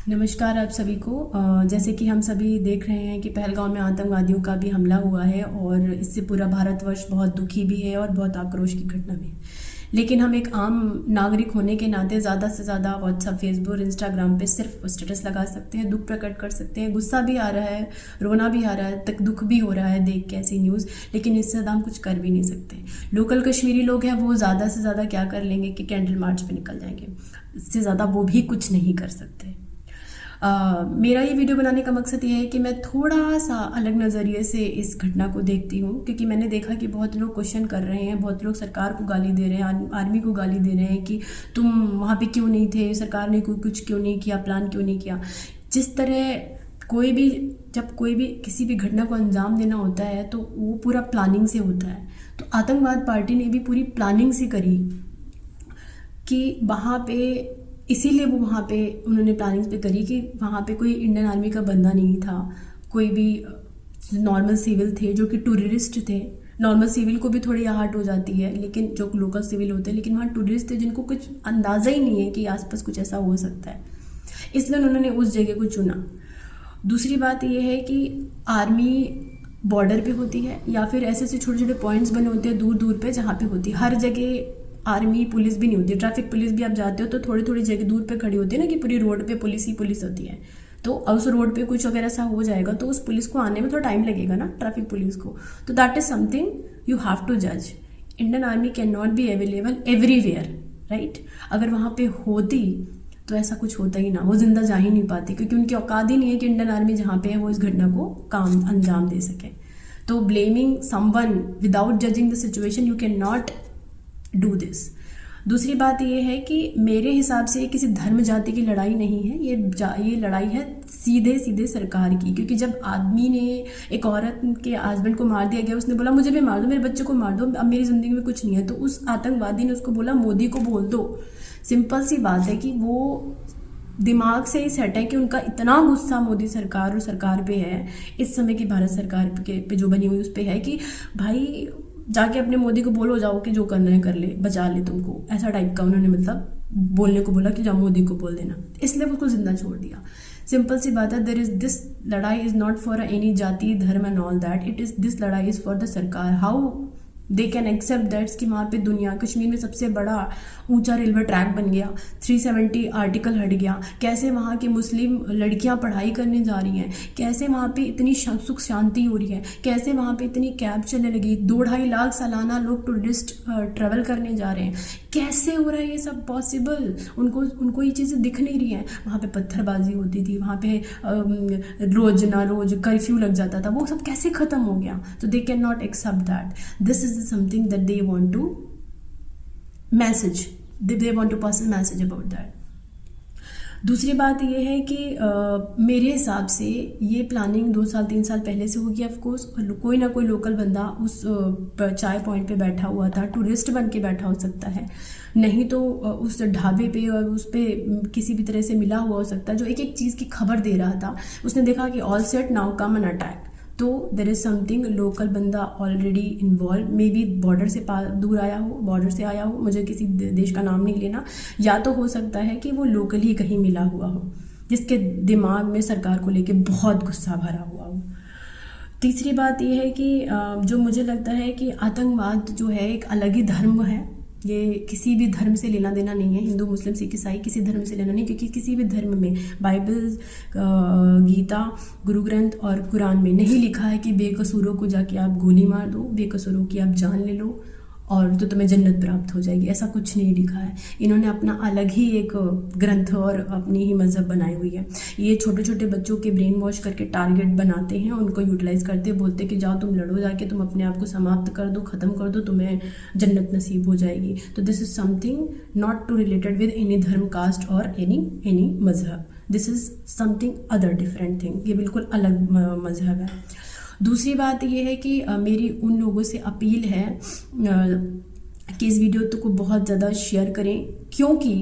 नमस्कार आप सभी को। जैसे कि हम सभी देख रहे हैं कि पहलगाम में आतंकवादियों का भी हमला हुआ है और इससे पूरा भारतवर्ष बहुत दुखी भी है और बहुत आक्रोश की घटना भी है। लेकिन हम एक आम नागरिक होने के नाते ज़्यादा से ज़्यादा व्हाट्सएप, फेसबुक, इंस्टाग्राम पे सिर्फ स्टेटस लगा सकते हैं, दुख प्रकट कर सकते हैं, गुस्सा भी आ रहा है, रोना भी आ रहा है, तक दुख भी हो रहा है देख के ऐसी न्यूज़। लेकिन इससे ज़्यादा हम कुछ कर भी नहीं सकते। लोकल कश्मीरी लोग हैं, वो ज़्यादा से ज़्यादा क्या कर लेंगे कि कैंडल मार्च पे निकल जाएंगे। इससे ज़्यादा वो भी कुछ नहीं कर सकते। मेरा ये वीडियो बनाने का मकसद ये है कि मैं थोड़ा सा अलग नज़रिए से इस घटना को देखती हूँ, क्योंकि मैंने देखा कि बहुत लोग क्वेश्चन कर रहे हैं, बहुत लोग सरकार को गाली दे रहे हैं, आर्मी को गाली दे रहे हैं कि तुम वहाँ पे क्यों नहीं थे, सरकार ने कुछ क्यों नहीं किया, प्लान क्यों नहीं किया। जिस तरह जब कोई भी किसी भी घटना को अंजाम देना होता है तो वो पूरा प्लानिंग से होता है। तो आतंकवाद पार्टी ने भी पूरी प्लानिंग से करी कि वहाँ पे, इसीलिए वो वहाँ पे उन्होंने प्लानिंग्स पे करी कि वहाँ पे कोई इंडियन आर्मी का बंदा नहीं था, कोई भी नॉर्मल सिविल थे जो कि टूरिस्ट थे। नॉर्मल सिविल को भी थोड़ी आहट हो जाती है, लेकिन जो लोकल सिविल होते हैं, लेकिन वहाँ टूरिस्ट थे जिनको कुछ अंदाज़ा ही नहीं है कि आसपास कुछ ऐसा हो सकता है, इसलिए उन्होंने उस जगह को चुना। दूसरी बात यह है कि आर्मी बॉर्डर पे होती है या फिर ऐसे ऐसे छोटे छोटे पॉइंट्स बने होते हैं दूर दूर पे जहाँ पे होती है। हर जगह आर्मी पुलिस भी नहीं होती, ट्रैफिक पुलिस भी आप जाते हो तो थोड़ी थोड़ी जगह दूर पे खड़ी होती है ना, कि पूरी रोड पे पुलिस ही पुलिस होती है। तो उस रोड पे कुछ अगर ऐसा हो जाएगा तो उस पुलिस को आने में थोड़ा टाइम लगेगा ना, ट्रैफिक पुलिस को। तो that is something you have to जज। Indian army can not be available everywhere, right. अगर वहाँ पे होती तो ऐसा कुछ होता ही ना, वो जिंदा जा ही नहीं पाती, क्योंकि उनकी औकात ही नहीं है कि इंडियन आर्मी जहाँ पे है वो इस घटना को काम अंजाम दे सके। तो blaming someone without judging the situation, you can not do this. दूसरी बात ये है कि मेरे हिसाब से किसी धर्म जाति की लड़ाई नहीं है, ये लड़ाई है सीधे सीधे सरकार की। क्योंकि जब आदमी ने एक औरत के हस्बैंड को मार दिया गया, उसने बोला मुझे भी मार दो, मेरे बच्चे को मार दो, अब मेरी ज़िंदगी में कुछ नहीं है, तो उस आतंकवादी ने उसको बोला मोदी को बोल दो। सिंपल सी बात है कि वो दिमाग से ही सेट है कि उनका इतना गुस्सा मोदी सरकार और सरकार पे है, इस समय की भारत सरकार पे जो बनी हुई उस पर है, कि भाई जाके अपने मोदी को बोलो, जाओ कि जो करना है कर ले, बचा ले तुमको, ऐसा टाइप का उन्होंने मतलब बोलने को बोला कि जाओ मोदी को बोल देना, इसलिए उसको जिंदा छोड़ दिया। सिंपल सी बात है, there is this ladai is not for any jati dharma and all that, it is this ladai is for the sarkar. How they can accept that's कि वहाँ पे दुनिया, कश्मीर में सबसे बड़ा ऊंचा रेलवे ट्रैक बन गया, 370 आर्टिकल हट गया, कैसे वहाँ की मुस्लिम लड़कियाँ पढ़ाई करने जा रही हैं, कैसे वहाँ पे इतनी सुख शांति हो रही है, कैसे वहाँ पे इतनी कैब चलने लगी, 2-2.5 लाख सालाना लोग टूरिस्ट ट्रेवल करने जा रहे हैं, कैसे हो रहा है ये सब पॉसिबल। उनको ये चीज़ें दिख नहीं रही हैं। वहाँ पे पत्थरबाजी होती थी, वहाँ पे रोज ना रोज कर्फ्यू लग जाता था, वो सब कैसे ख़त्म हो गया। तो they can not accept that this is something that they want to message, they want to pass a message about that। दूसरी बात ये है कि मेरे हिसाब से ये प्लानिंग 2-3 साल पहले से होगी। ऑफकोर्स कोई ना कोई लोकल बंदा उस चाय पॉइंट पे बैठा हुआ था, टूरिस्ट बन के बैठा हो सकता है, नहीं तो उस ढाबे पे और उस पे किसी भी तरह से मिला हुआ हो सकता है, जो एक एक चीज़ की खबर दे रहा था। उसने देखा कि all set now come an attack, तो देर इज़ समथिंग, लोकल बंदा already involve, may be border से दूर आया हो, बॉर्डर से आया हो, मुझे किसी देश का नाम नहीं लेना, या तो हो सकता है कि वो लोकल ही कहीं मिला हुआ हो, जिसके दिमाग में सरकार को लेके बहुत गुस्सा भरा हुआ हो। तीसरी बात ये है कि जो मुझे लगता है कि आतंकवाद जो है एक अलग ही धर्म है, ये किसी भी धर्म से लेना देना नहीं है, हिंदू मुस्लिम सिख ईसाई किसी धर्म से लेना नहीं, क्योंकि किसी भी धर्म में बाइबल, गीता, गुरु ग्रंथ और कुरान में नहीं लिखा है कि बेकसूरों को जाके आप गोली मार दो, बेकसूरों की आप जान ले लो और तो तुम्हें जन्नत प्राप्त हो जाएगी, ऐसा कुछ नहीं लिखा है। इन्होंने अपना अलग ही एक ग्रंथ और अपनी ही मज़हब बनाई हुई है। ये छोटे छोटे बच्चों के ब्रेन वॉश करके टारगेट बनाते हैं, उनको यूटिलाइज करते, बोलते कि जाओ तुम लड़ो, जाके तुम अपने आप को समाप्त कर दो, ख़त्म कर दो, तुम्हें जन्नत नसीब हो जाएगी। तो this is something not to related with any dharma, caste और any mazhab, this is something other different thing, ये बिल्कुल अलग मज़हब है। दूसरी बात ये है कि मेरी उन लोगों से अपील है कि इस वीडियो को बहुत ज़्यादा शेयर करें, क्योंकि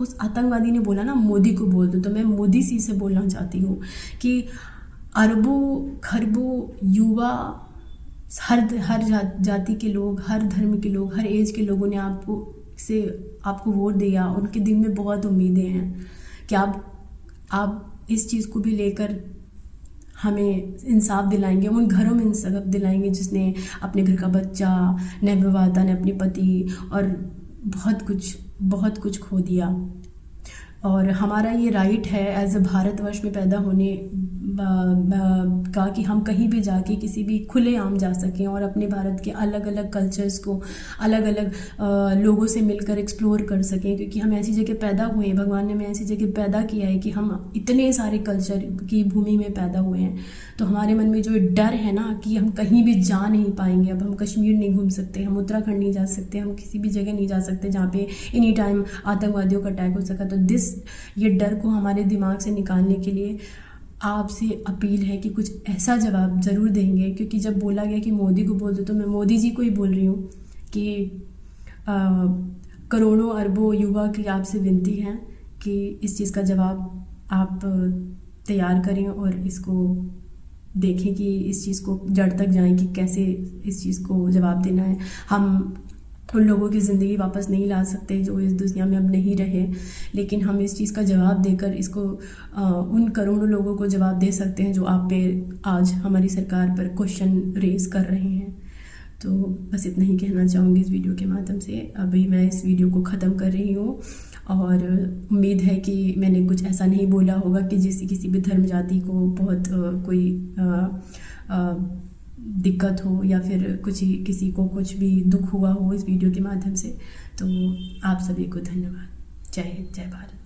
उस आतंकवादी ने बोला ना मोदी को बोल दो, तो मैं मोदी सी से बोलना चाहती हूँ कि अरबों खरबों युवा, हर जाति के लोग, हर धर्म के लोग, हर एज के लोगों ने आपको वोट दिया, उनके दिल में बहुत उम्मीदें हैं कि आप आप इस चीज़ को भी लेकर हमें इंसाफ दिलाएंगे, उन घरों में इंसाफ दिलाएंगे जिसने अपने घर का बच्चा, नवविवाहिता ने अपने पति और बहुत कुछ खो दिया। और हमारा ये राइट है एज अ भारतवर्ष में पैदा होने का कि हम कहीं भी जाके किसी भी खुले आम जा सकें और अपने भारत के अलग अलग कल्चर्स को, अलग अलग लोगों से मिलकर एक्सप्लोर कर सकें, क्योंकि हम ऐसी जगह पैदा हुए हैं, भगवान ने हमें ऐसी जगह पैदा किया है कि हम इतने सारे कल्चर की भूमि में पैदा हुए हैं। तो हमारे मन में जो डर है ना कि हम कहीं भी जा नहीं पाएंगे, अब हम कश्मीर नहीं घूम सकते, हम उत्तराखंड नहीं जा सकते, हम किसी भी जगह नहीं जा सकते जहाँ पे एनी टाइम आतंकवादियों का अटैक हो सका, तो ये डर को हमारे दिमाग से निकालने के लिए आपसे अपील है कि कुछ ऐसा जवाब ज़रूर देंगे। क्योंकि जब बोला गया कि मोदी को बोल दो, तो मैं मोदी जी को ही बोल रही हूँ कि करोड़ों अरबों युवा की आपसे विनती है कि इस चीज़ का जवाब आप तैयार करें और इसको देखें कि इस चीज़ को जड़ तक जाएं कि कैसे इस चीज़ को जवाब देना है। हम उन लोगों की ज़िंदगी वापस नहीं ला सकते जो इस दुनिया में अब नहीं रहे, लेकिन हम इस चीज़ का जवाब देकर इसको उन करोड़ों लोगों को जवाब दे सकते हैं जो आप पे आज हमारी सरकार पर क्वेश्चन रेज कर रहे हैं। तो बस इतना ही कहना चाहूँगी इस वीडियो के माध्यम से। अभी मैं इस वीडियो को ख़त्म कर रही हूँ और उम्मीद है कि मैंने कुछ ऐसा नहीं बोला होगा कि जिससे किसी भी धर्म जाति को बहुत कोई दिक्कत हो या फिर किसी को कुछ भी दुख हुआ हो इस वीडियो के माध्यम से। तो आप सभी को धन्यवाद। जय हिंद, जय भारत।